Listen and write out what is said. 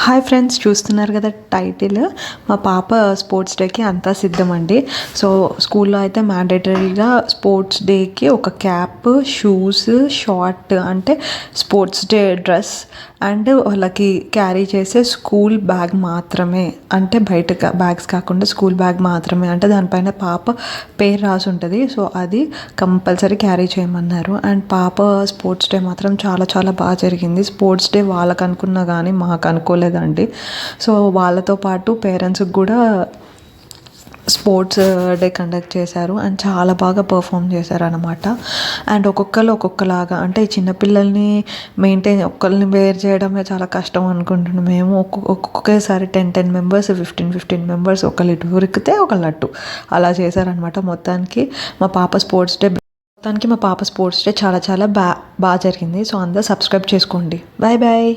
Hi friends, చూస్తున్నారు కదా title. మా పాప స్పోర్ట్స్ డేకి అంతా సిద్ధమండి. సో స్కూల్లో అయితే మ్యాండేటరీగా స్పోర్ట్స్ డేకి ఒక క్యాప్, షూస్, షార్ట్ అంటే స్పోర్ట్స్ డే డ్రెస్ అండ్ వాళ్ళకి క్యారీ చేసే స్కూల్ బ్యాగ్ మాత్రమే, అంటే బయట బ్యాగ్స్ కాకుండా స్కూల్ బ్యాగ్ మాత్రమే, అంటే దానిపైన పాప పేరు రాసి ఉంటుంది. సో అది కంపల్సరీ క్యారీ చేయమన్నారు. అండ్ పాప స్పోర్ట్స్ డే మాత్రం చాలా చాలా బాగా జరిగింది. స్పోర్ట్స్ డే వాళ్ళకు అనుకున్నా కానీ మాకు అనుకోలేదండి. సో వాళ్ళతో పాటు పేరెంట్స్కి కూడా స్పోర్ట్స్ డే కండక్ట్ చేశారు అండ్ చాలా బాగా పర్ఫామ్ చేశారు అనమాట. అండ్ ఒక్కొక్కరు ఒక్కొక్కలాగా, అంటే చిన్నపిల్లల్ని ఒక్కరిని వేర్ చేయడమే చాలా కష్టం అనుకుంటున్నాం మేము. ఒక్కొక్కసారి 10 మెంబర్స్, 15 మెంబర్స్ ఒకళ్ళు ఇటు ఉరికితే ఒకళ్ళు అటు అలా చేశారనమాట. మొత్తానికి మా పాప స్పోర్ట్స్ డే చాలా చాలా బాగా జరిగింది. సో అందరూ సబ్స్క్రైబ్ చేసుకోండి. Bye bye.